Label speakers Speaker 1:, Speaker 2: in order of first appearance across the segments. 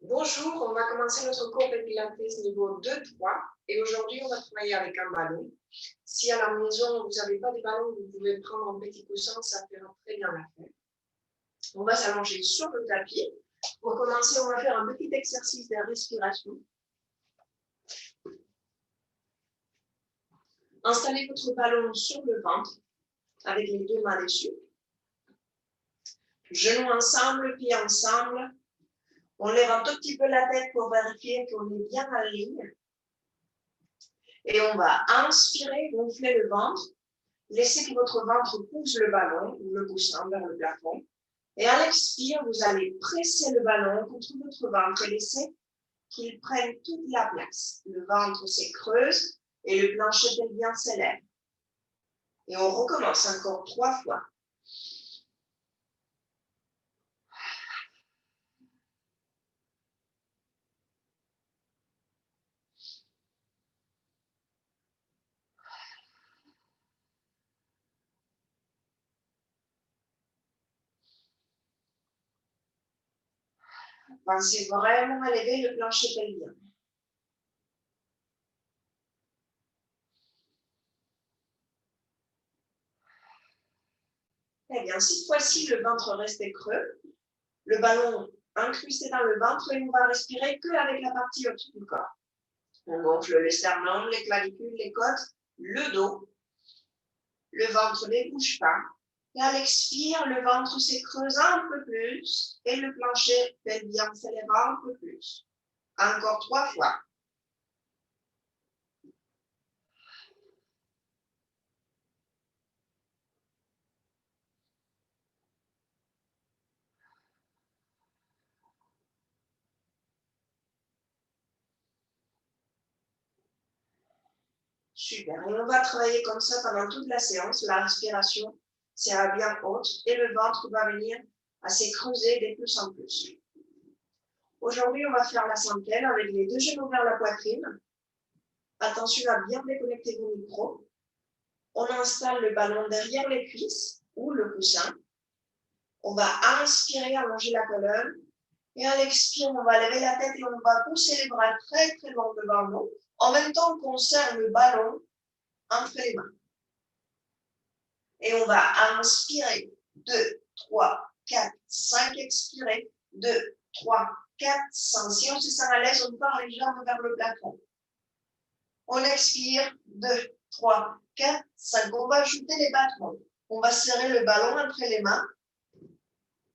Speaker 1: Bonjour, on va commencer notre cours de Pilates niveau 2-3 et aujourd'hui on va travailler avec un ballon. Si à la maison vous n'avez pas de ballon, vous pouvez prendre un petit coussin, ça fera très bien l'affaire. On va s'allonger sur le tapis. Pour commencer, on va faire un petit exercice de respiration. Installez votre ballon sur le ventre avec les deux mains dessus. Genoux ensemble, pieds ensemble. On lève un tout petit peu la tête pour vérifier qu'on est bien en ligne. Et on va inspirer, gonfler le ventre. Laissez que votre ventre pousse le ballon ou le coussin vers le plafond. Et à l'expire, vous allez presser le ballon contre votre ventre et laisser qu'il prenne toute la place. Le ventre se creuse et le plancher pelvien s'élève. Et on recommence encore 3 fois. Pensez vraiment à élever le plancher pelvien. Eh bien, cette fois-ci, le ventre reste creux, le ballon incrusté dans le ventre et on va respirer qu'avec la partie au-dessus du corps. On gonfle le sternum, les clavicules, les côtes, le dos. Le ventre ne bouge pas. Et à l'expire, le ventre se creuse un peu plus et le plancher pelvien s'élève un peu plus. Encore 3 fois. Super. Et on va travailler comme ça pendant toute la séance. La respiration sera bien haute et le ventre va venir à se creuser de plus en plus. Aujourd'hui, on va faire la centaine avec les deux genoux vers la poitrine. Attention à bien déconnecter vos micros. On installe le ballon derrière les cuisses ou le coussin. On va inspirer, allonger la colonne. Et à l'expire, on va lever la tête et on va pousser les bras très très loin devant nous. En même temps qu'on serre le ballon entre les mains. Et on va inspirer. 2, 3, 4, 5. Expirer. 2, 3, 4, 5. Si on se sent à l'aise, on part les jambes vers le plafond. On expire. 2, 3, 4, 5. On va ajouter les battements. On va serrer le ballon entre les mains.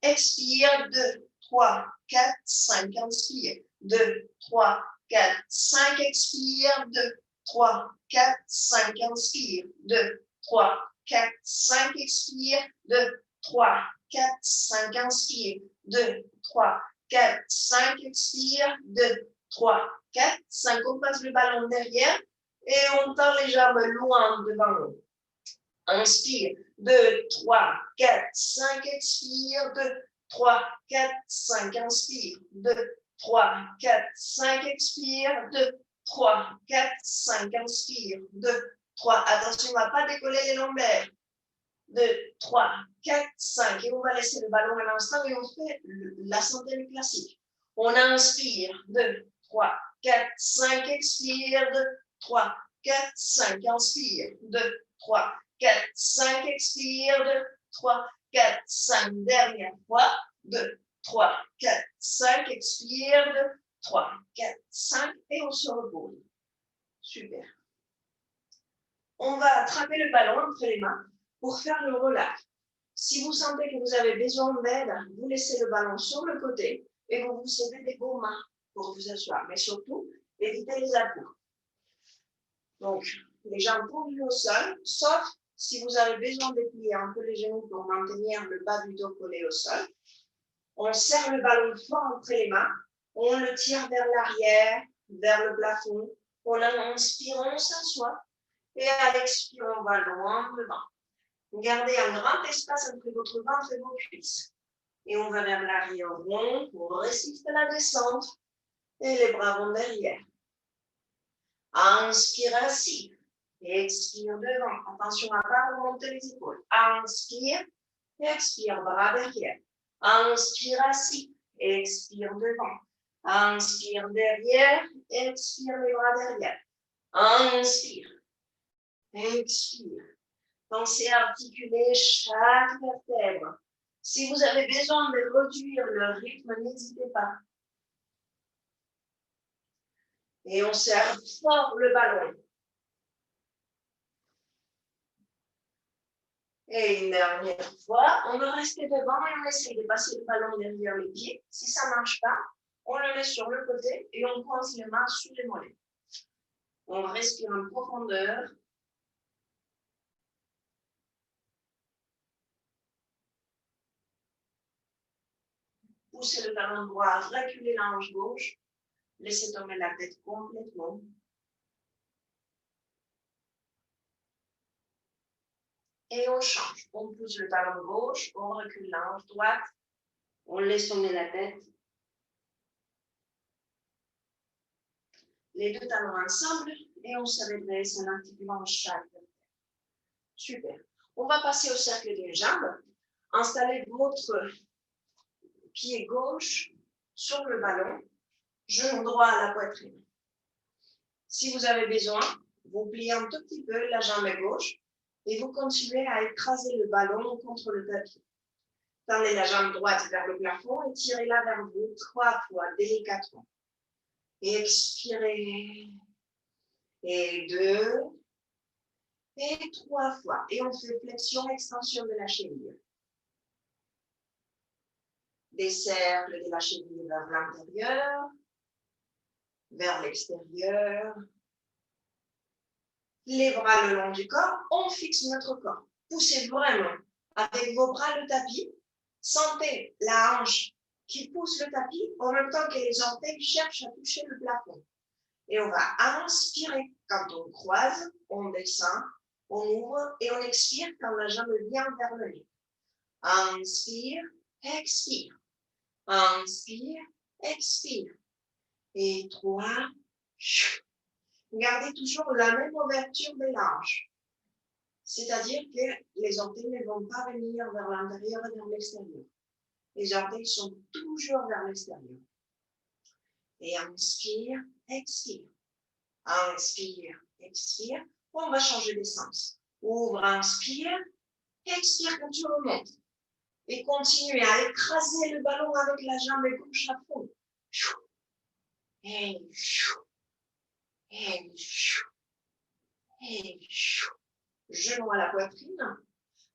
Speaker 1: Expire. 2, 3, 4, 5. Inspire. 2, 3, 4, 5. Expire. 2, 3, 4, 5. Inspire. 2, 3, 4, 5. Expire. 2, 3, 4, 5. Inspire. 2, 3, 4, 5. Expire. 2, 3, 4, 5. On passe le ballon derrière et on tend les jambes loin devant nous. Inspire. 2, 3, 4, 5. Expire. 2, 3, 4, 5. Inspire. 2, 3, 4, 5. Expire. 2, 3, 4, 5. Inspire. 2, 3. Attention, on ne va pas décoller les lombaires. 2, 3, 4, 5. Et on va laisser le ballon à l'instant et on fait la centaine classique. On inspire. 2, 3, 4, 5. Expire. 2, 3, 4, 5. Inspire. 2, 3, 4, 5. Expire. 2, 3, 4, 5. Dernière fois. 2, 3, 4, 5. Expire. 2, 3, 4, 5. Et on se repose. Super. On va attraper le ballon entre les mains pour faire le relâche. Si vous sentez que vous avez besoin d'aide, vous laissez le ballon sur le côté et vous vous servez des vos mains pour vous asseoir. Mais surtout, évitez les appuis. Donc, les jambes tendues au sol, sauf si vous avez besoin de plier un peu les genoux pour maintenir le bas du dos collé au sol. On serre le ballon fort entre les mains, on le tire vers l'arrière, vers le plafond. On inspire, on s'assoit et à l'expire, on va loin devant. Gardez un grand espace entre votre ventre et vos cuisses. Et on va vers l'arrière rond, on résiste à la descente et les bras vont derrière. Inspire assis et expire devant. Attention à ne pas remonter les épaules. Inspire et expire, bras derrière. Inspire assis et expire devant. Inspire derrière, expire les bras derrière. Inspire, expire. Pensez à articuler chaque vertèbre. Si vous avez besoin de réduire le rythme, n'hésitez pas. Et on serre fort le ballon. Et une dernière fois, on va rester devant et on essaie de passer le ballon derrière les pieds. Si ça ne marche pas, on le met sur le côté et on coince les mains sous les mollets. On respire en profondeur. Poussez le ballon droit, reculez la hanche gauche. Laissez tomber la tête complètement. Et on change. On pousse le talon gauche, on recule la hanche droite, on laisse tomber la tête. Les deux talons ensemble et on se redresse en articulant chaque vertèbre. Super. On va passer au cercle d'une jambe. Installez votre pied gauche sur le ballon, genou droit à la poitrine. Si vous avez besoin, vous pliez un tout petit peu la jambe gauche et vous continuez à écraser le ballon contre le tapis. Tendez la jambe droite vers le plafond et tirez-la vers vous 3 fois délicatement. Expirez. Et 2. Et 3 fois. Et on fait flexion, extension de la cheville. Des cercles de la cheville vers l'intérieur, vers l'extérieur. Les bras le long du corps, on fixe notre corps. Poussez vraiment avec vos bras le tapis. Sentez la hanche qui pousse le tapis en même temps que les orteils cherchent à toucher le plafond. Et on va inspirer quand on croise, on descend, on ouvre et on expire quand la jambe vient vers le nez. Inspire, expire. Inspire, expire. Et 3. Gardez toujours la même ouverture des hanches. C'est-à-dire que les orteils ne vont pas venir vers l'intérieur et vers l'extérieur. Les orteils sont toujours vers l'extérieur. Et inspire, expire. Inspire, expire. On va changer de sens. Ouvre, inspire. Expire quand tu remontes. Et continue à écraser le ballon avec la jambe gauche à fond. Et genou à la poitrine.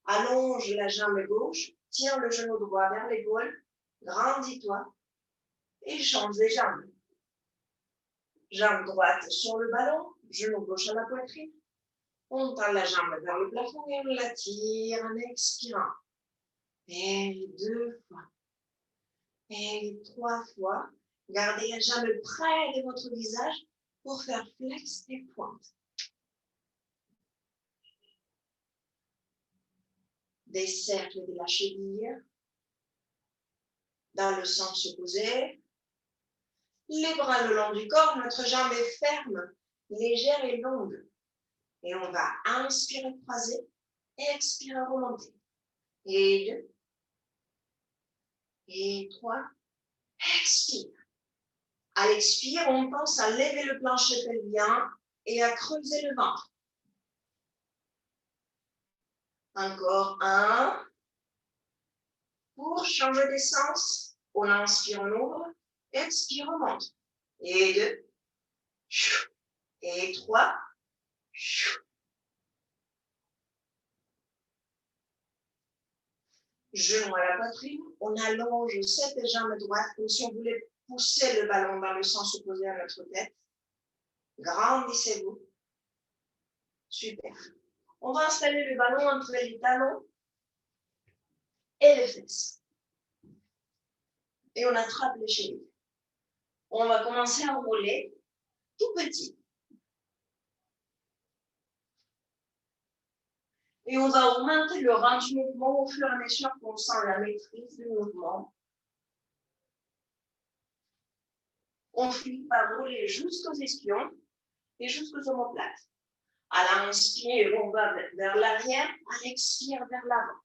Speaker 1: Allonge la jambe gauche. Tiens le genou droit vers l'épaule. Grandis-toi. Et change les jambes. Jambe droite sur le ballon. Genou gauche à la poitrine. On tend la jambe vers le plafond et on la tire en expirant. Et 2 fois. Et 3 fois. Gardez la jambe près de votre visage pour faire flex et pointe. Des cercles de la cheville dans le sens opposé. Les bras le long du corps, notre jambe est ferme, légère et longue. Et on va inspirer, croiser, expirer, remonter. Et 2. Et 3. Expire. À l'expire, on pense à lever le plancher pelvien et à creuser le ventre. Encore 1. Pour changer d'essence, on inspire, on ouvre, expire, on monte. Et 2. Et 3. Genou à la poitrine, on allonge cette jambe droite comme si on voulait pousser le ballon dans le sens opposé à notre tête. Grandissez-vous. Super. On va installer le ballon entre les talons et les fesses. Et on attrape les chevilles. On va commencer à rouler tout petit. Et on va augmenter le range du mouvement au fur et à mesure qu'on sent la maîtrise du mouvement. On finit par rouler jusqu'aux ischions et jusqu'aux omoplates. À l'inspire, on va vers l'arrière. À l'expire, vers l'avant.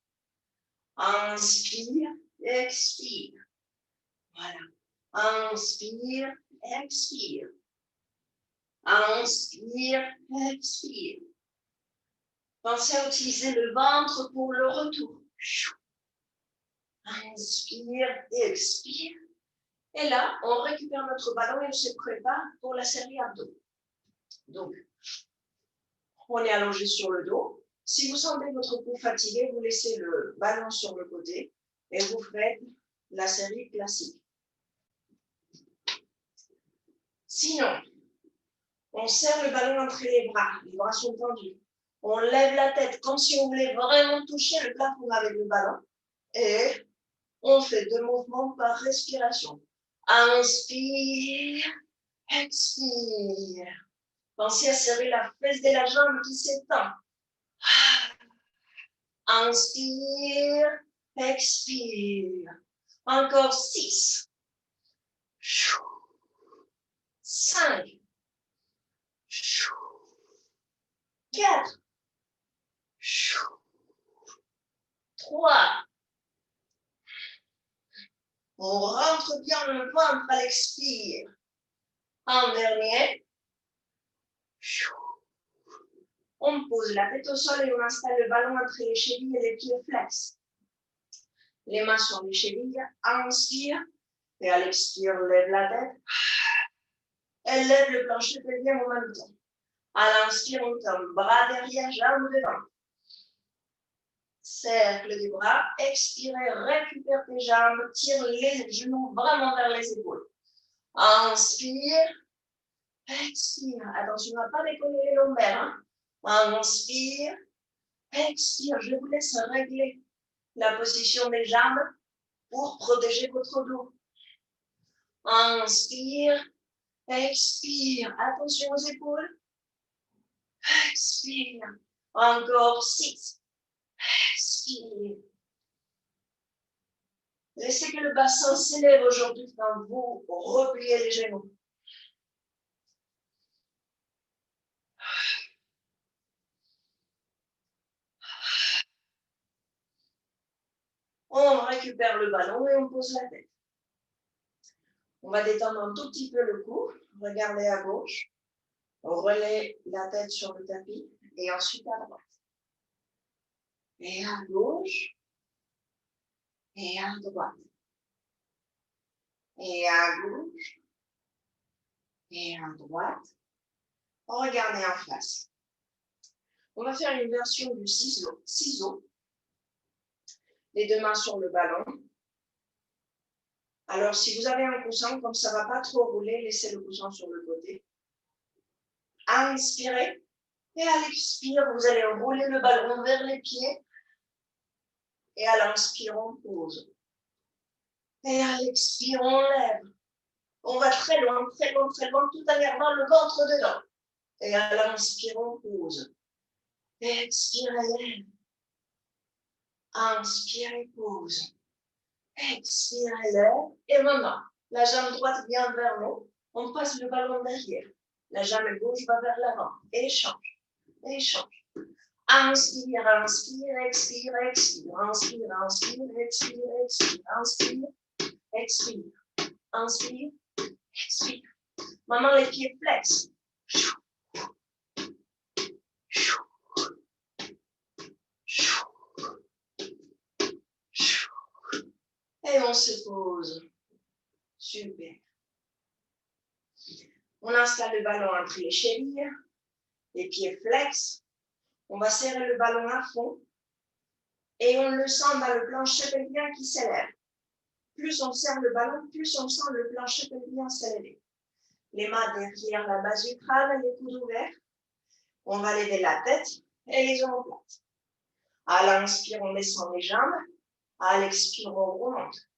Speaker 1: Inspire, expire. Voilà. Inspire, expire. Inspire, expire. Pensez à utiliser le ventre pour le retour. Inspire, expire. Et là, on récupère notre ballon et on se prépare pour la série abdos. Donc, on est allongé sur le dos. Si vous sentez votre cou fatigué, vous laissez le ballon sur le côté et vous faites la série classique. Sinon, on serre le ballon entre les bras sont tendus. On lève la tête comme si on voulait vraiment toucher le plafond avec le ballon et on fait 2 mouvements par respiration. Inspire, expire. Pensez à serrer la fesse de la jambe qui s'étend. Inspire, expire. Encore 6. 5. 4. 3. On rentre bien le ventre à l'expire. En dernier. On pose la tête au sol et on installe le ballon entre les chevilles et les pieds flex. Les mains sur les chevilles. Inspire. Et à l'expire, lève la tête. Elle lève le plancher pelvien en même temps. À l'inspire, on tombe bras derrière, jambes devant. Cercle des bras. Expirez, récupère tes jambes. Tire les genoux vraiment vers les épaules. Inspire. Expire. Attention à ne pas décoller les lombaires. Inspire. Expire. Je vous laisse régler la position des jambes pour protéger votre dos. Inspire. Expire. Attention aux épaules. Expire. Encore 6. Expire. Laissez que le bassin s'élève aujourd'hui quand vous repliez les genoux. On récupère le ballon et on pose la tête. On va détendre un tout petit peu le cou. Regardez à gauche. On relaie la tête sur le tapis et ensuite à droite. Et à gauche. Et à droite. Et à gauche. Et à droite. Regardez en face. On va faire une version du ciseau. Les 2 mains sur le ballon. Alors, si vous avez un coussin, comme ça ne va pas trop rouler, laissez le coussin sur le côté. Inspirez. Et à l'expire, vous allez rouler le ballon vers les pieds. Et à l'inspire, on pose. Et à l'expire, on lève. On va très loin, très loin, très loin, tout en gardant le ventre dedans. Et à l'inspire, on pose. Expirez, lève. Inspirez, pose. Expirez, lève. Et maintenant, la jambe droite vient vers nous. On passe le ballon derrière. La jambe gauche va vers l'avant. Échange. Échange. Inspire, inspire, expire, expire. Inspire, inspire, expire, expire. Inspire, expire. Inspire, expire. Maintenant, les pieds flex. Et on se pose. Super. On installe le ballon entre les chevilles, les pieds flex. On va serrer le ballon à fond et on le sent dans le plancher pelvien qui s'élève. Plus on serre le ballon, plus on sent le plancher pelvien s'élever. Les mains derrière la base du crâne, les coudes ouverts. On va lever la tête et les omoplates. À l'inspire, on descend les jambes. À l'expire, on remonte.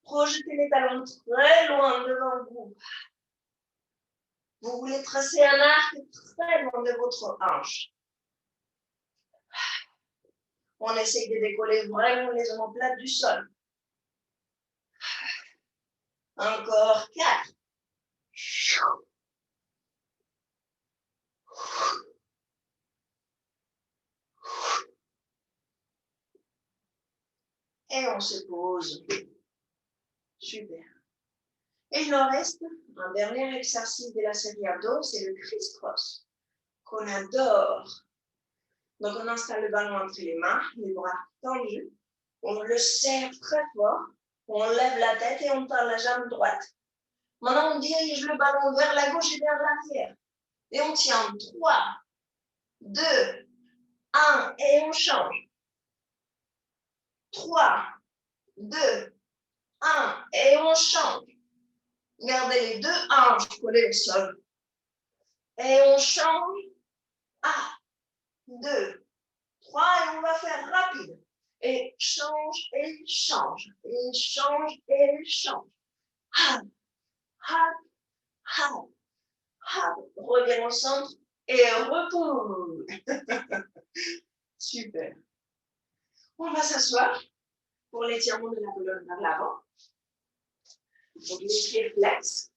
Speaker 1: Projetez les talons très loin devant vous. Vous voulez tracer un arc très loin de votre hanche. On essaye de décoller vraiment les omoplates du sol. Encore 4. Et on se pose. Super. Et il nous reste un dernier exercice de la série abdos, c'est le criss-cross, qu'on adore. Donc, on installe le ballon entre les mains, les bras tendus. On le serre très fort. On lève la tête et on tend la jambe droite. Maintenant, on dirige le ballon vers la gauche et vers l'arrière. Et on tient 3, 2, 1 et on change. 3, 2, 1 et on change. Gardez les deux hanches collées au sol. Et on change. 1, 2, 3 et on va faire rapide. Et change et change. Et change et change. Hop, hop, hop, hop. Reviens au centre et repose. Super. On va s'asseoir pour l'étirement de la colonne vers l'avant. Donc les pieds flex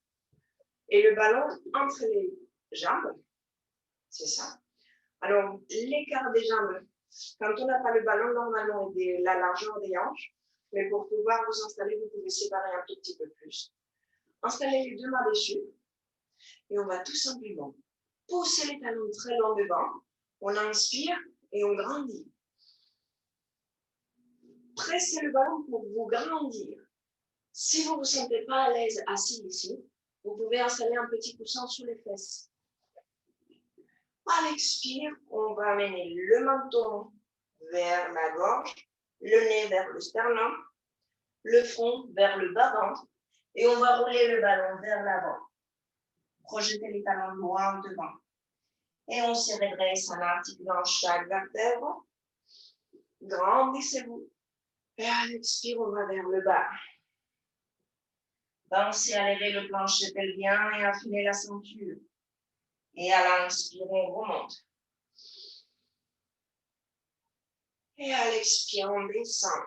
Speaker 1: et le ballon entre les jambes. C'est ça. Alors, l'écart des jambes, quand on n'a pas le ballon, normalement, est la largeur des hanches. Mais pour pouvoir vous installer, vous pouvez séparer un tout petit peu plus. Installez les deux mains dessus. Et on va tout simplement pousser les talons très loin devant. On inspire et on grandit. Pressez le ballon pour vous grandir. Si vous ne vous sentez pas à l'aise assis ici, vous pouvez installer un petit coussin sous les fesses. À l'expire, on va amener le menton vers la gorge, le nez vers le sternum, le front vers le bas-ventre et on va rouler le ballon vers l'avant. Projetez les talons droits devant. Et on se redresse en articulant chaque vertèbre. Grandissez-vous. Et à l'expire, on va vers le bas. Pensez à lever le plancher pelvien et affiner la ceinture. Et à l'inspire, on remonte. Et à l'expire, on descend.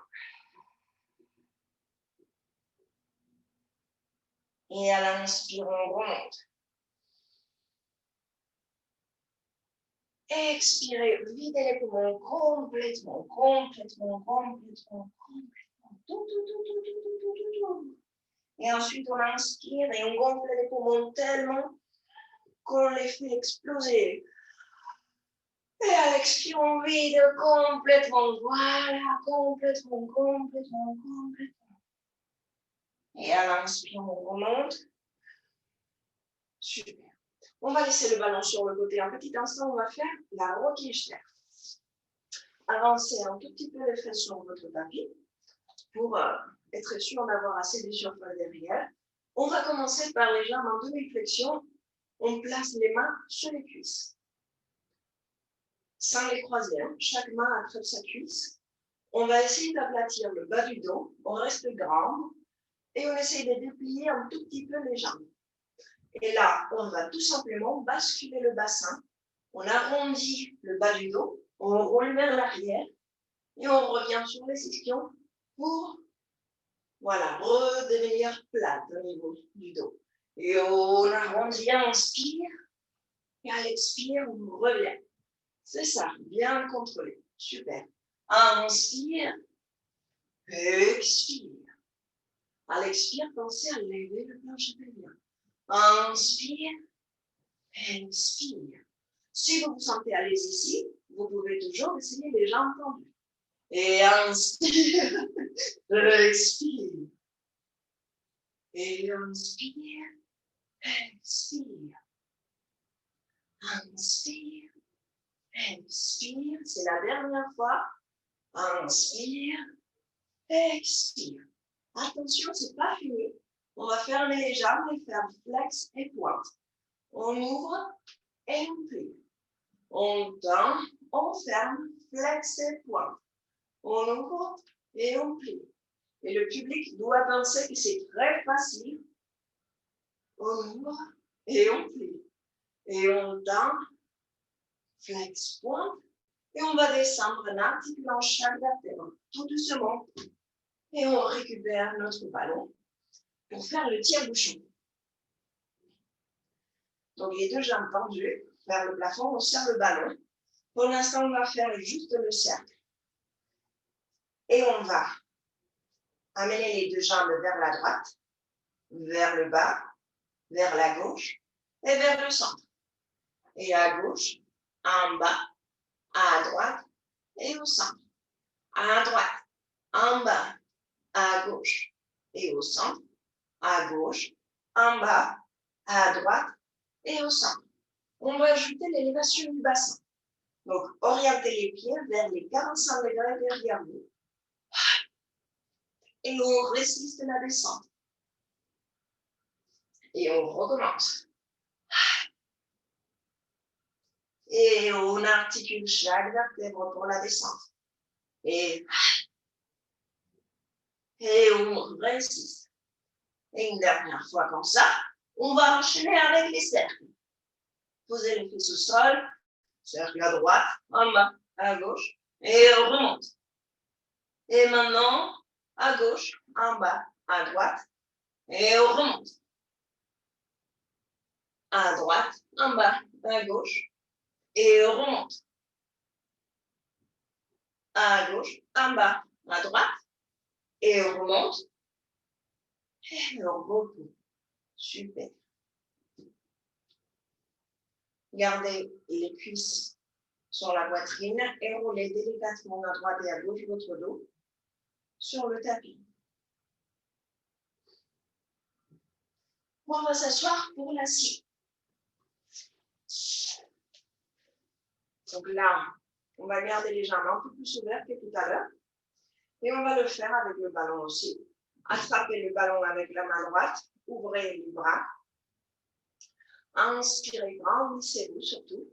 Speaker 1: Et à l'inspire, on remonte. Expirez, videz les poumons complètement. Tout. Et ensuite, on inspire et on gonfle les poumons tellement qu'on les fait exploser. Et à l'expire, on vide complètement. Voilà, complètement. Et à l'inspire, on remonte. Super. On va laisser le ballon sur le côté un petit instant. On va faire la rocking chair. Avancez un tout petit peu les fesses sur votre tapis pour être sûr d'avoir assez de surface derrière. On va commencer par les jambes en demi-flexion. On place les mains sur les cuisses. Sans les croiser, chaque main attrape sa cuisse. On va essayer d'aplatir le bas du dos. On reste grand et on essaye de déplier un tout petit peu les jambes. Et là, on va tout simplement basculer le bassin. On arrondit le bas du dos. On roule vers l'arrière et on revient sur les ischions pour redevenir plate au niveau du dos. Et on arrondit, on inspire et à l'expire, on revient. C'est ça, bien contrôlé. Super. Inspire, expire. À l'expire, pensez à lever le plancher pelvien. Inspire, expire. Si vous vous sentez à l'aise ici, vous pouvez toujours essayer les jambes tendues. Et inspire, expire. Et inspire, expire. Inspire, expire. C'est la dernière fois. Inspire, expire. Attention, c'est pas fini. On va fermer les jambes et faire flex et pointe. On ouvre et on plie. On tend, on ferme, flex et pointe. On ouvre et on plie. Et le public doit penser que c'est très facile. On ouvre et on plie. Et on tend, flex, pointe. Et on va descendre en articulant chaque vertèbre tout doucement. Et on récupère notre ballon pour faire le tire-bouchon. Donc les deux jambes tendues vers le plafond, on serre le ballon. Pour l'instant, on va faire juste le cercle. Et on va amenez les deux jambes vers la droite, vers le bas, vers la gauche et vers le centre. Et à gauche, en bas, à droite et au centre. À droite, en bas, à gauche et au centre. À gauche, en bas, à droite et au centre. On va ajouter l'élévation du bassin. Donc, orientez les pieds vers les 45 degrés derrière vous. Et on résiste la descente. Et on recommence. Et on articule chaque vertèbre pour la descente. Et on résiste. Et une dernière fois comme ça, on va enchaîner avec les cercles. Posez les fesses au sol, cercle à droite, en bas, à gauche, et on remonte. Et maintenant, à gauche, en bas, à droite, et on remonte. À droite, en bas, à gauche, et on remonte. À gauche, en bas, à droite, et on remonte. Et on repose. Super. Gardez les cuisses sur la poitrine et roulez délicatement à droite et à gauche votre dos sur le tapis. On va s'asseoir pour la scie. Donc là, on va garder les jambes un peu plus ouvertes que tout à l'heure. Et on va le faire avec le ballon aussi. Attrapez le ballon avec la main droite, ouvrez les bras. Inspirez, grandissez-vous surtout.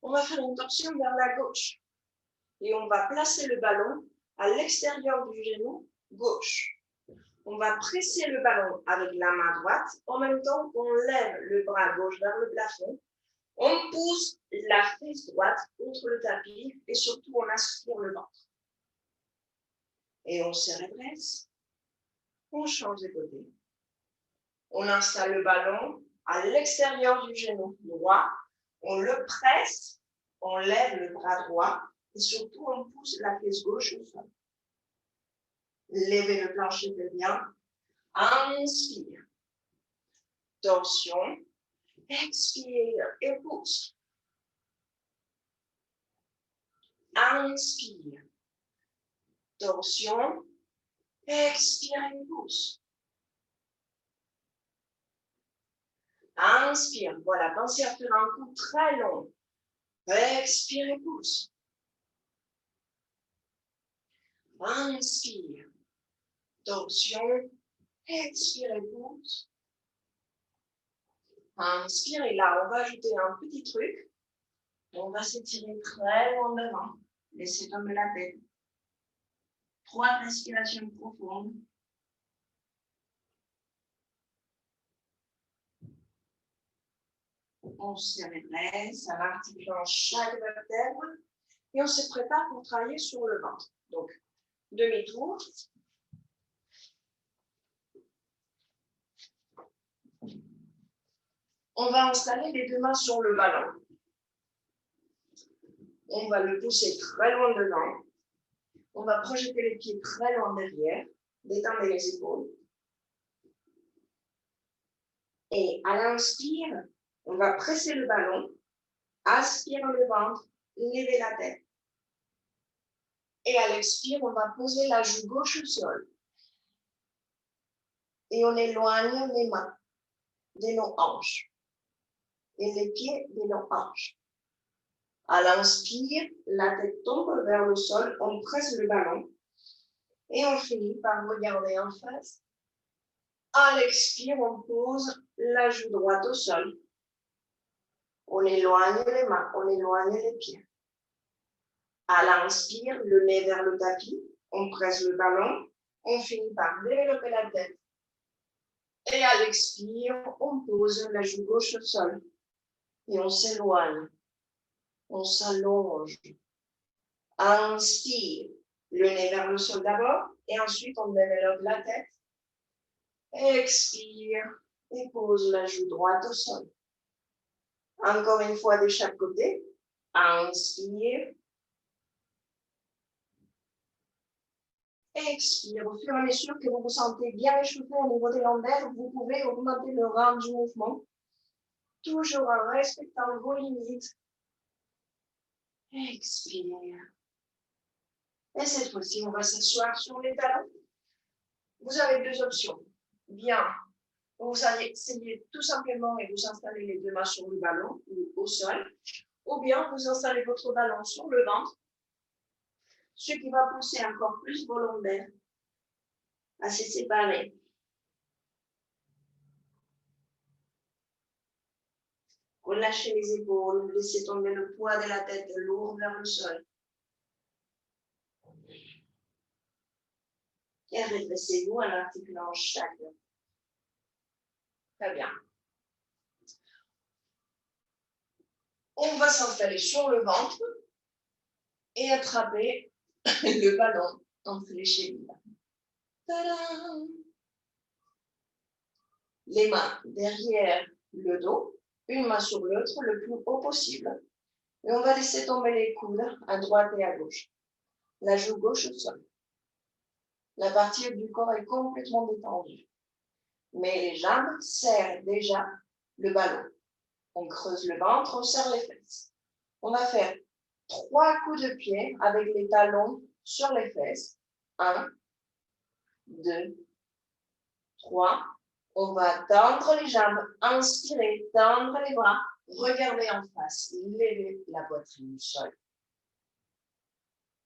Speaker 1: On va faire une torsion vers la gauche. Et on va placer le ballon à l'extérieur du genou gauche. On va presser le ballon avec la main droite en même temps qu'on lève le bras gauche vers le plafond. On pousse la fesse droite contre le tapis et surtout on aspire le ventre. Et on se redresse. On change de côté. On installe le ballon à l'extérieur du genou droit. On le presse. On lève le bras droit. Et surtout, on pousse la fesse gauche au sol. Levez le plancher pelvien. Inspire. Torsion. Expire et pousse. Inspire. Torsion. Expire et pousse. Inspire. Voilà, pensez à faire un coup très long. Expire et pousse. Inspire. Torsion. Expire et pousse. Inspire et là, on va ajouter un petit truc. On va s'étirer très loin devant. Laissez tomber la tête. 3 respirations profondes. On se redresse en articulant chaque vertèbre et on se prépare pour travailler sur le ventre. Donc, demi-tour. On va installer les deux mains sur le ballon. On va le pousser très loin devant. On va projeter les pieds très loin derrière. Détendez les épaules. Et à l'inspire, on va presser le ballon. Aspire le ventre. Levez la tête. Et à l'expire, on va poser la joue gauche au sol. Et on éloigne les mains de nos hanches. Et les pieds de nos hanches. À l'inspire, la tête tombe vers le sol, on presse le ballon et on finit par regarder en face. À l'expire, on pose la joue droite au sol. On éloigne les mains, on éloigne les pieds. À l'inspire, le nez vers le tapis, on presse le ballon, on finit par développer la tête. Et à l'expire, on pose la joue gauche au sol et on s'éloigne. On s'allonge. Inspire, le nez vers le sol d'abord, et ensuite on développe la tête. Expire et pose la joue droite au sol. Encore une fois de chaque côté. Inspire. Expire. Au fur et à mesure que vous vous sentez bien échauffé au niveau des lombaires, vous pouvez augmenter le rang du mouvement, toujours en respectant vos limites. Expire. Et cette fois-ci, on va s'asseoir sur les talons. Vous avez deux options. Bien, vous allez essayer tout simplement et vous installer les deux mains sur le ballon ou au sol, ou bien vous installez votre ballon sur le ventre, ce qui va pousser encore plus vos lombaires à se séparer. Relâchez les épaules, laissez tomber le poids de la tête lourd vers le sol. Et redressez-vous en articulant chaque. Très bien. On va s'installer sur le ventre et attraper le ballon entre les chevilles. Tadam! Les mains derrière le dos, une main sur l'autre le plus haut possible. Et on va laisser tomber les coudes à droite et à gauche. La joue gauche au sol. La partie du corps est complètement détendue. Mais les jambes serrent déjà le ballon. On creuse le ventre, on serre les fesses. On va faire 3 coups de pied avec les talons sur les fesses. 1, 2, 3. On va tendre les jambes, inspirer, tendre les bras, regarder en face, lever la poitrine au sol.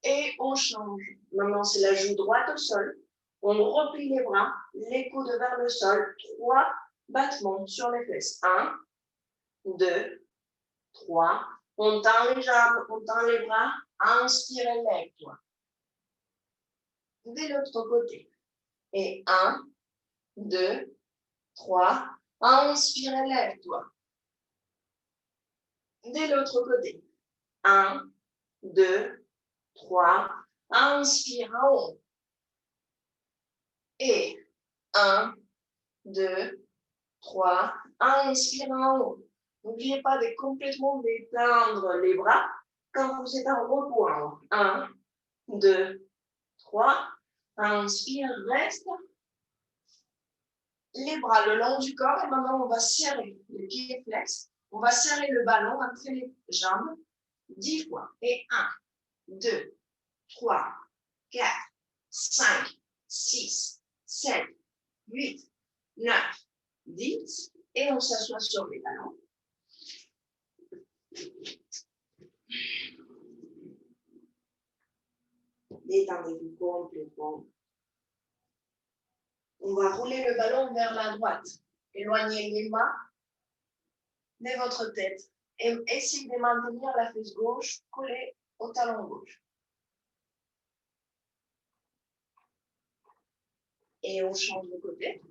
Speaker 1: Et on change. Maintenant, c'est la joue droite au sol. On replie les bras, les coudes vers le sol. 3 battements sur les fesses. 1, 2, 3. On tend les jambes, on tend les bras. Inspire, lève-toi. De l'autre côté. Et 1, 2, 3. Inspire, lève-toi. De l'autre côté. 1, 2, 3. Inspire en haut. Et 1, 2, 3. Inspire en haut. N'oubliez pas de complètement détendre les bras quand vous êtes en repos. 1, 2, 3. Inspire, reste. Les bras le long du corps et maintenant on va serrer les pieds flex. On va serrer le ballon entre les jambes 10 fois. Et 1, 2, 3, 4, 5, 6, 7, 8, 9, 10. Et on s'assoit sur les ballons. Détendez-vous complètement. On va rouler le ballon vers la droite. Éloignez les mains de votre tête et essayez de maintenir la fesse gauche collée au talon gauche. Et on change de côté.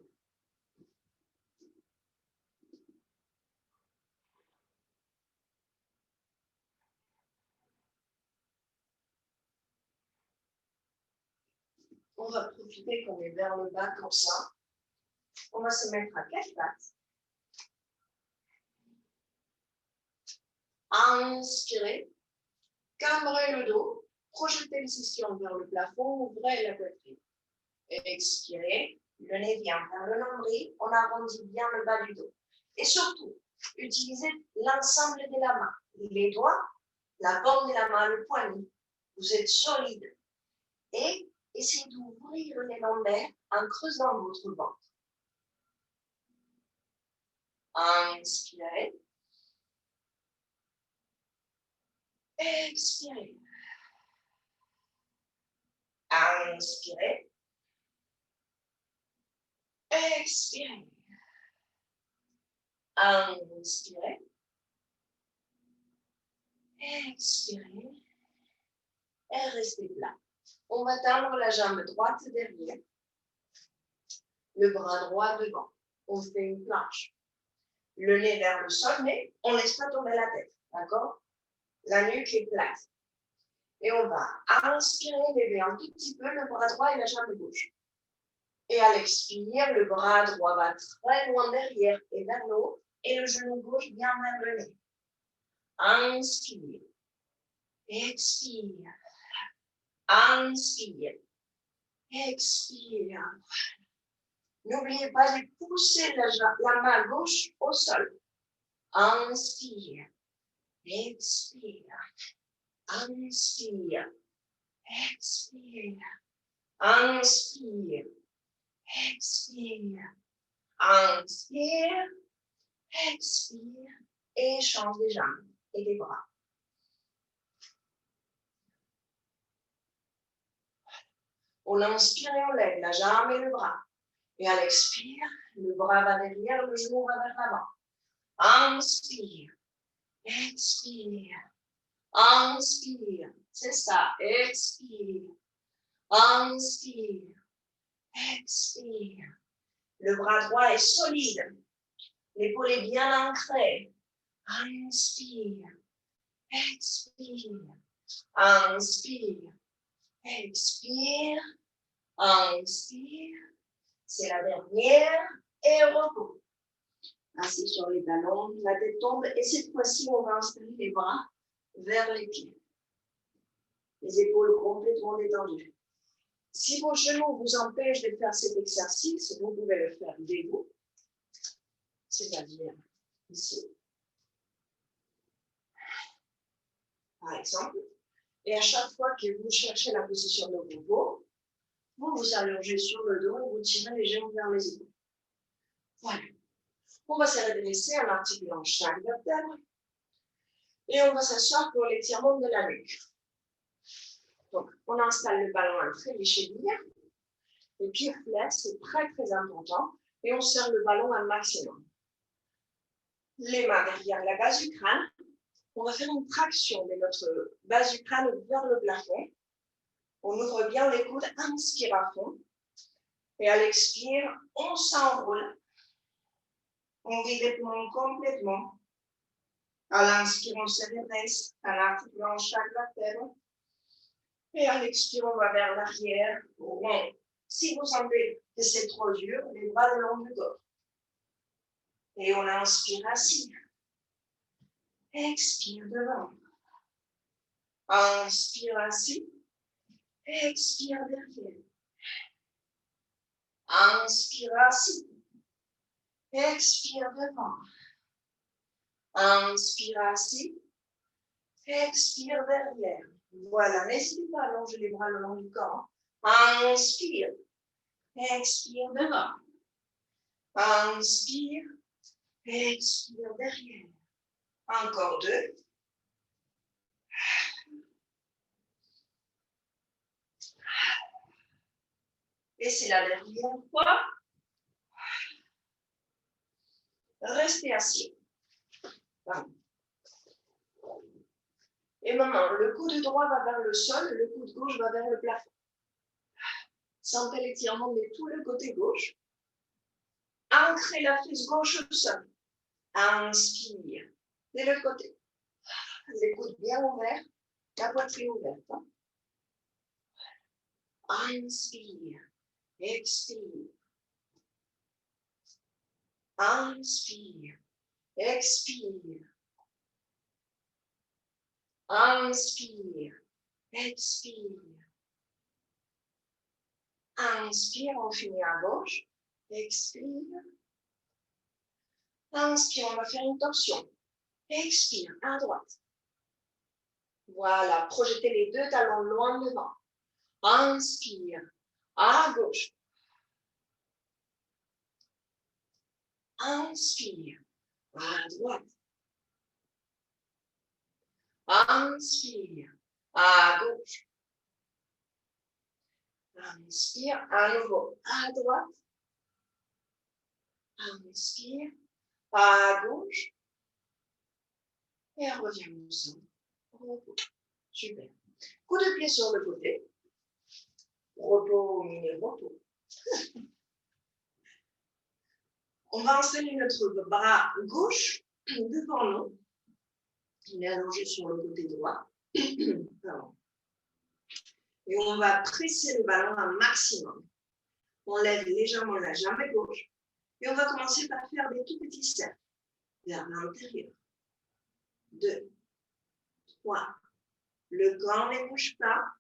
Speaker 1: On va profiter qu'on est vers le bas comme ça. On va se mettre à 4 pattes. Inspirez. Cambrez le dos. Projetez les ischions vers le plafond. Ouvrez la poitrine. Expirez. Le nez vient vers le nombril. On arrondit bien le bas du dos. Et surtout, utilisez l'ensemble de la main. Les doigts, la paume de la main, le poignet. Vous êtes solide. Et essayez d'ouvrir les lombaires en creusant votre ventre. Inspirez. Expirez. Inspirez. Expirez. Inspirez. Expirez. Et restez plat. On va tendre la jambe droite derrière. Le bras droit devant. On fait une planche. Le nez vers le sol, mais on ne laisse pas tomber la tête. D'accord? La nuque est plate. Et on va inspirer, lever un tout petit peu le bras droit et la jambe gauche. Et à l'expire, le bras droit va très loin derrière et vers le haut. Et le genou gauche vient vers le nez. Inspire. Expire. Inspire. Expire. N'oubliez pas de pousser la main gauche au sol. Inspire. Expire. Inspire. Expire. Inspire. Expire. Inspire. Expire. Et change les jambes et les bras. On inspire et on lève la jambe et le bras. Et à l'expire, le bras va derrière, le genou va vers l'avant. Inspire. Expire. Inspire. C'est ça. Expire. Inspire. Expire. Le bras droit est solide. L'épaule est bien ancrée. Inspire. Expire. Inspire. Expire. Inspire. C'est la dernière. Et repos. Assis sur les talons, la tête tombe. Et cette fois-ci, on va installer les bras vers les pieds. Les épaules complètement détendues. Si vos genoux vous empêchent de faire cet exercice, vous pouvez le faire debout. C'est-à-dire ici. Par exemple. Et à chaque fois que vous cherchez la position de repos, vous vous allongez sur le dos et vous tirez les genoux vers les épaules. Voilà. On va se redresser en articulant chaque vertèbre. Et on va s'asseoir pour l'étirement de la nuque. Donc, on installe le ballon entre les chevilles. Les pieds flets, c'est très très important. Et on serre le ballon un maximum. Les mains derrière la base du crâne. On va faire une traction de notre base du crâne vers le plafond. On ouvre bien les coudes, inspire à fond. Et à l'expire, on s'enroule. On vide les poumons complètement. À l'inspire, on se redresse en articulant chaque vertèbre. Et à l'expire, on va vers l'arrière. Bon. Si vous sentez que c'est trop dur, les bras le long du dos. Et on inspire assis. Expire devant. Inspire assis. Expire derrière. Inspire assis. Expire devant. Inspire assis. Expire derrière. Voilà, n'hésitez pas à allonger les bras le long du corps. Inspire. Expire devant. Inspire. Expire derrière. Encore 2. Et c'est la dernière fois. Restez assis. Et maintenant, le coude droit va vers le sol, le coude gauche va vers le plafond. Sentez l'étirement de tout le côté gauche. Ancrez la fesse gauche au sol. Inspire. De l'autre côté. Les coudes bien ouverts, la poitrine ouverte. Inspire. Expire. Inspire. Expire. Inspire. Expire. Inspire, on finit à gauche. Expire. Inspire, on va faire une torsion. Expire, à droite. Voilà, projetez les deux talons loin devant. Inspire, à gauche. Inspire, à droite. Inspire, à gauche. Inspire, à nouveau, à droite. Inspire, à gauche. Et revient au centre. Repos. Super. Coup de pied sur le côté. Repos, mini-repos. On va installer notre bras gauche devant nous. Il est allongé sur le côté droit. Et on va presser le ballon un maximum. On lève légèrement la jambe gauche. Et on va commencer par faire des tout petits cercles vers l'intérieur. 2, 3. Le corps ne bouge pas.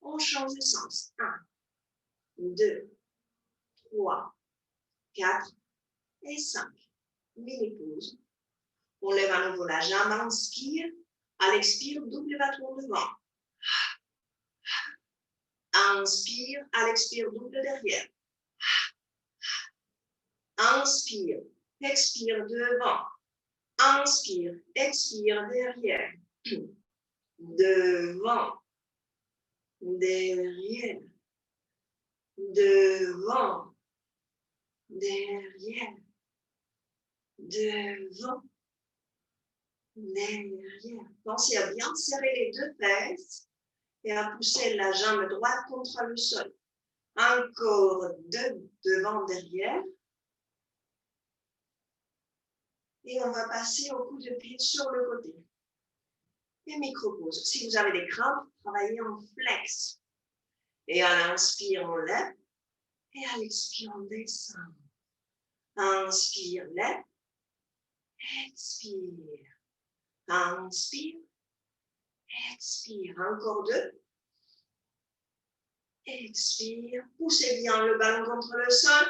Speaker 1: On change de sens. 1, 2, 3, 4 et 5. Mini-pause. On lève à nouveau la jambe, inspire. À l'expire, double battement devant. Inspire, à l'expire, double derrière. Inspire, expire devant. Inspire, expire derrière. Devant, derrière. Devant, derrière. Devant, derrière. Pensez à bien serrer les deux fesses et à pousser la jambe droite contre le sol. Encore deux devant, derrière. Et on va passer au coup de pied sur le côté. Et micro-pause. Si vous avez des crampes, travaillez en flex. Et à l'inspire, on lève. Et à l'expire, on descend. Inspire, lève. Expire. Inspire. Expire. Encore deux. Expire. Poussez bien le ballon contre le sol.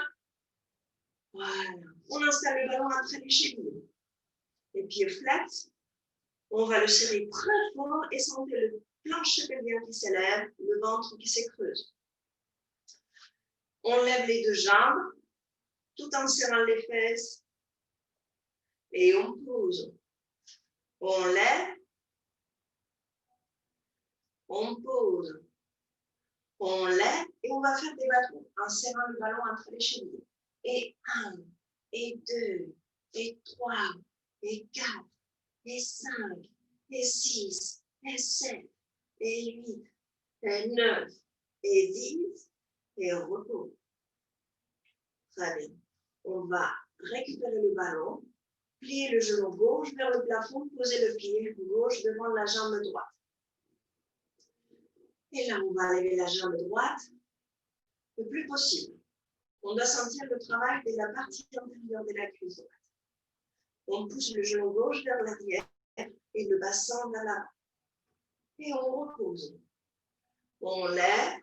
Speaker 1: Voilà. On installe le ballon après les chevilles. Les pieds flex. On va le serrer très fort et sentez le plancher pelvien qui s'élève, le ventre qui s'écreuse. On lève les deux jambes tout en serrant les fesses et on pose. On lève, on pose. On lève et on va faire des bâtons en serrant le ballon entre les chevilles. Et 1, et 2, et 3, et 4, et 5, et 6, et 7, et 8, et 9, et 10, et repos. Très bien. On va récupérer le ballon, plier le genou gauche vers le plafond, poser le pied gauche devant la jambe droite. Et là, on va lever la jambe droite le plus possible. On doit sentir le travail de la partie antérieure de la cuisse droite. On pousse le genou gauche vers l'arrière et le bassin vers l'avant. Et on repose. On lève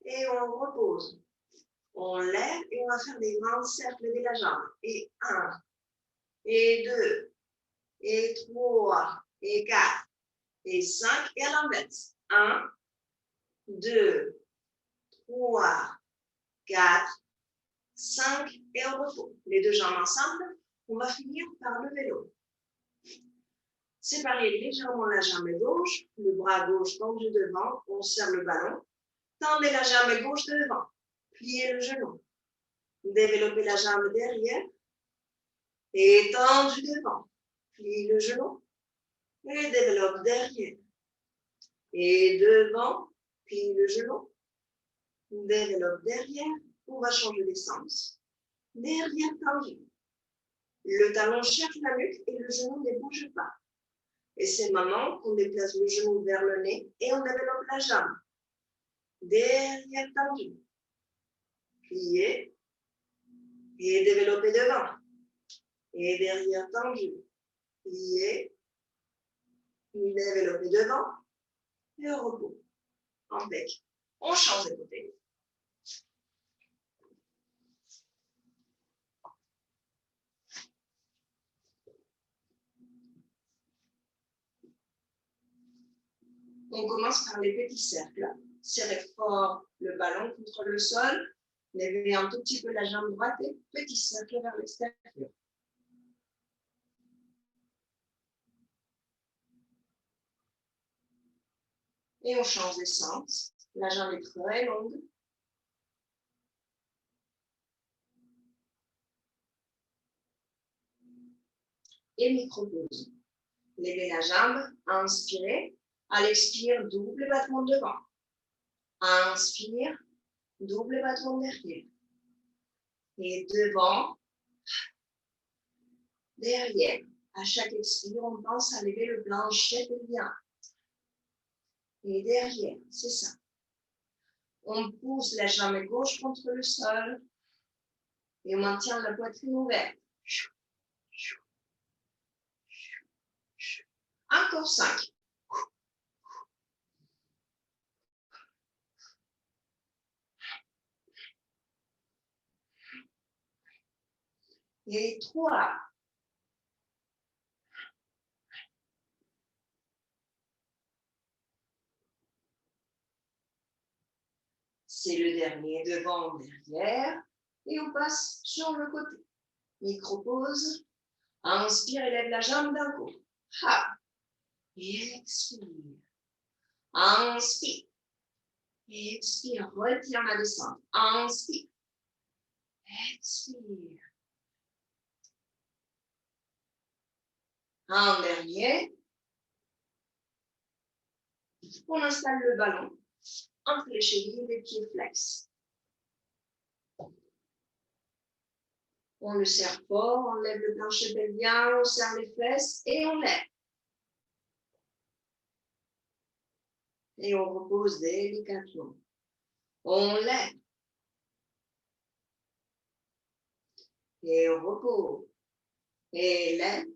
Speaker 1: et on repose. On lève et on va faire des grands cercles de la jambe. Et 1, et 2, et 3, et 4, et 5, et à l'inverse. 1, 2, 3, 4, 5, et on repos. Les deux jambes ensemble, on va finir par lever l'autre. Séparez légèrement la jambe gauche, le bras gauche tendu devant, on serre le ballon. Tendez la jambe gauche devant, pliez le genou. Développez la jambe derrière et tendu devant. Plie le genou et développe derrière. Et devant, plie le genou, développe derrière. On va changer de sens. Derrière tendu. Le talon cherche la nuque et le genou ne bouge pas. Et c'est maintenant qu'on déplace le genou vers le nez et on développe la jambe. Derrière tendu. Pliez et développez devant. Et derrière tendu. Pliez, développez devant et au repos. En bec. On change de côté. On commence par les petits cercles. Serrez fort le ballon contre le sol. Levez un tout petit peu la jambe droite et petit cercle vers l'extérieur. Et on change de sens. La jambe est très longue. Et micro-pause. Levez la jambe, inspirez. À l'expire, double battement devant. Inspire, double battement derrière. Et devant, derrière. À chaque expire, on pense à lever le plancher pelvien. Et derrière, c'est ça. On pousse la jambe gauche contre le sol et on maintient la poitrine ouverte. Encore 5. et 3. C'est le dernier, devant, derrière. Et on passe sur le côté. Micro-pause. Inspire, élève la jambe d'un coup. Ha. Expire. Inspire. Expire. Retire la descente. Inspire. Expire. Un dernier. On installe le ballon entre les chevilles, les pieds flex. On le serre fort, on lève le plancher pelvien, on serre les fesses et on lève. Et on repose délicatement. On lève. Et on repose. Et lève.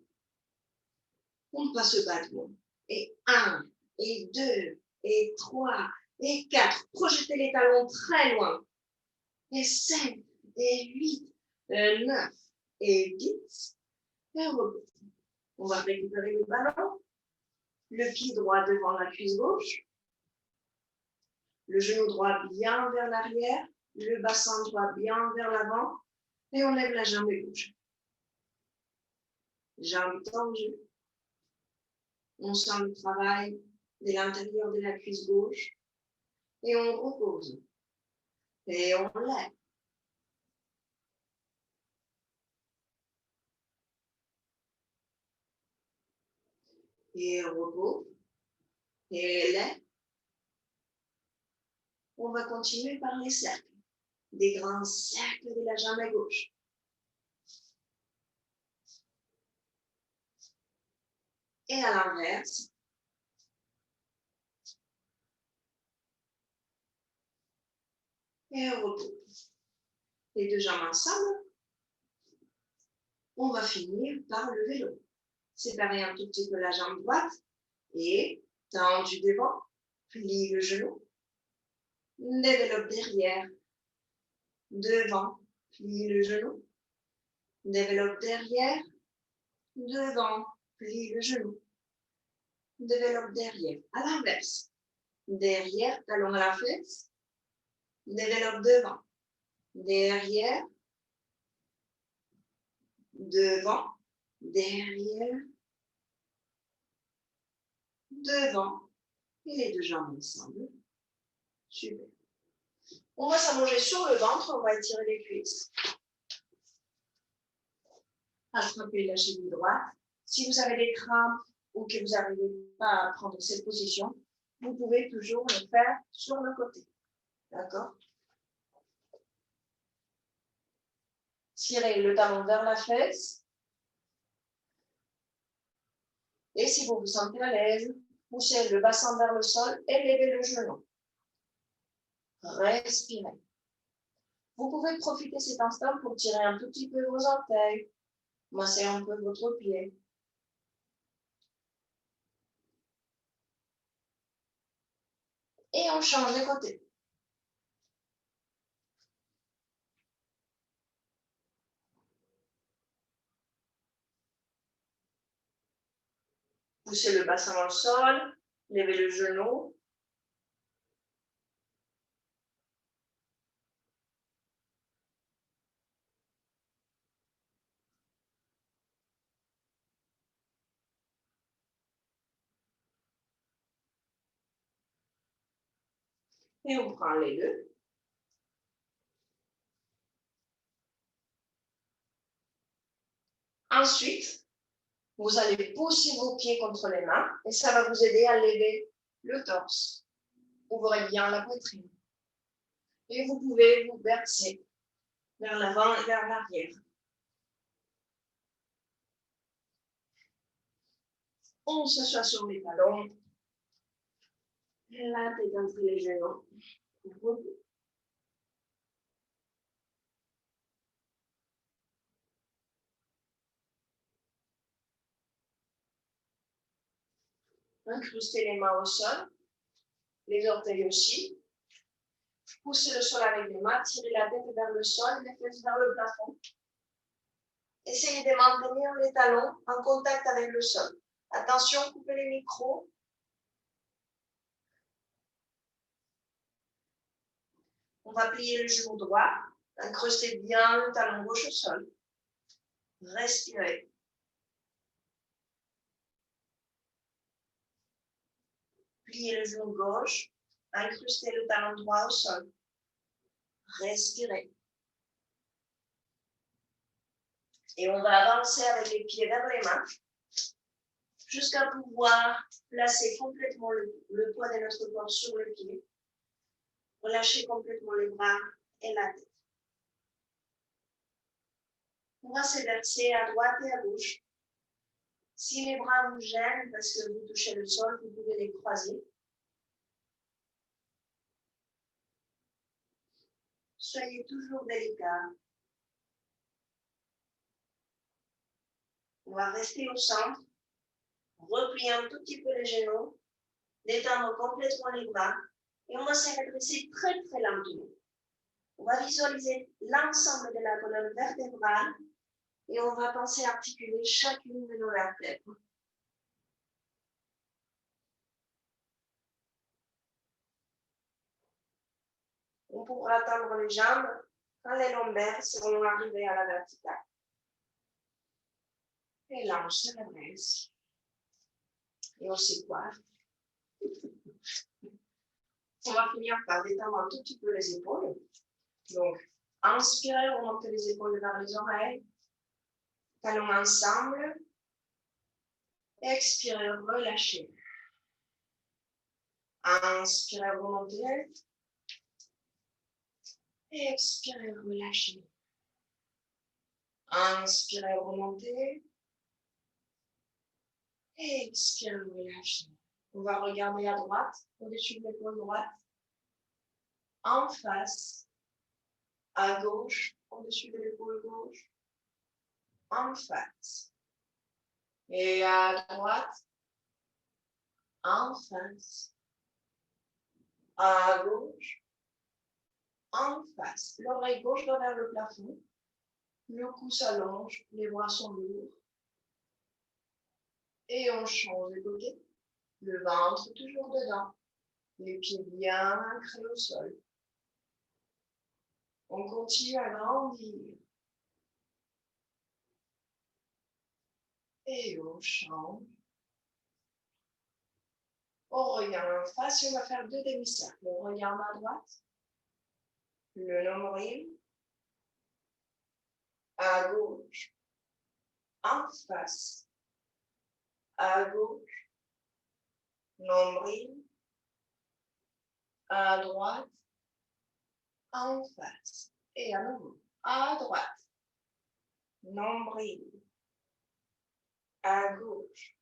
Speaker 1: On passe au bâton. Et 1, et 2, et 3, et 4. Projetez les talons très loin. Et 7, et 8, et 9, et 10. Et on repose. On va récupérer le ballon. Le pied droit devant la cuisse gauche. Le genou droit bien vers l'arrière. Le bassin droit bien vers l'avant. Et on lève la jambe gauche. Jambe tendue. On sent le travail de l'intérieur de la cuisse gauche. Et on repose. Et on lève. Et on repose. Et lève. On va continuer par les cercles. Des grands cercles de la jambe gauche. Et à l'inverse. Et on repose. Les deux jambes ensemble. On va finir par le vélo. Séparer un tout petit peu la jambe droite. Et tendu devant. Plie le genou. Développe derrière. Devant. Plie le genou. Développe derrière. Devant. Plie le genou. Développe derrière. À l'inverse. Derrière, talon à la fesse. Développe devant. Derrière. Devant. Derrière. Devant. Et les deux jambes ensemble. Super. On va s'allonger sur le ventre. On va étirer les cuisses. Attrapez la cheville droite. Si vous avez des crampes ou que vous n'arrivez pas à prendre cette position, vous pouvez toujours le faire sur le côté. D'accord? Tirez le talon vers la fesse. Et si vous vous sentez à l'aise, poussez le bassin vers le sol et levez le genou. Respirez. Vous pouvez profiter cet instant pour tirer un tout petit peu vos orteils, masser un peu votre pied. Et on change de côté. Poussez le bassin dans le sol, levez le genou. Et on prend les deux. Ensuite, vous allez pousser vos pieds contre les mains et ça va vous aider à lever le torse. Ouvrez bien la poitrine. Et vous pouvez vous bercer vers l'avant et vers l'arrière. On s'assoit sur les talons. La tête entre les genoux. Incrustez les mains au sol. Les orteils aussi. Poussez le sol avec les mains. Tirez la tête vers le sol, les fesses vers le plafond. Essayez de maintenir les talons en contact avec le sol. Attention, coupez les micros. On va plier le genou droit, incrustez bien le talon gauche au sol. Respirez. Pliez le genou gauche, incrustez le talon droit au sol. Respirez. Et on va avancer avec les pieds vers les mains jusqu'à pouvoir placer complètement le poids de notre corps sur le pied. Relâchez complètement les bras et la tête. On va s'éverser à droite et à gauche. Si les bras vous gênent parce que vous touchez le sol, vous pouvez les croiser. Soyez toujours délicat. On va rester au centre. Replier un tout petit peu les genoux. Détendre complètement les bras. Et on va se redresser très très lentement. On va visualiser l'ensemble de la colonne vertébrale. Et on va penser à articuler chacune de nos vertèbres. On pourra tendre les jambes quand les lombaires seront arrivés à la verticale. Et là, on se redresse. Et on s'écoiffe. On va finir par détendre un tout petit peu les épaules. Donc, inspirez, remontez les épaules vers les oreilles. Talons ensemble. Expirez, relâchez. Inspirez, remontez. Expirez, relâchez. Inspirez, remontez. Expirez, relâchez. On va regarder à droite, au-dessus de l'épaule droite. En face. À gauche, au-dessus de l'épaule gauche. En face. Et à droite. En face. À gauche. En face. L'oreille gauche va vers le plafond. Le cou s'allonge, les bras sont lourds. Et on change de côté. Le ventre toujours dedans. Les pieds bien ancrés au sol. On continue à grandir. Et on change. On regarde en face et on va faire 2 demi-cercles. On regarde à droite. Le nombril. À gauche. En face. À gauche. Nombril. À droite. En face. Et à nouveau. À droite. Nombril. À gauche.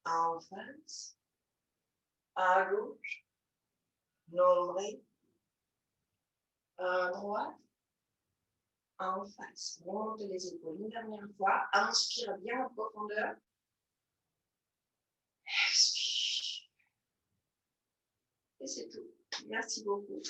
Speaker 1: En face. À gauche. Nombril. À droite. En face. Remontez les épaules une dernière fois. Inspire bien en profondeur. Expire. Et c'est tout. Merci beaucoup.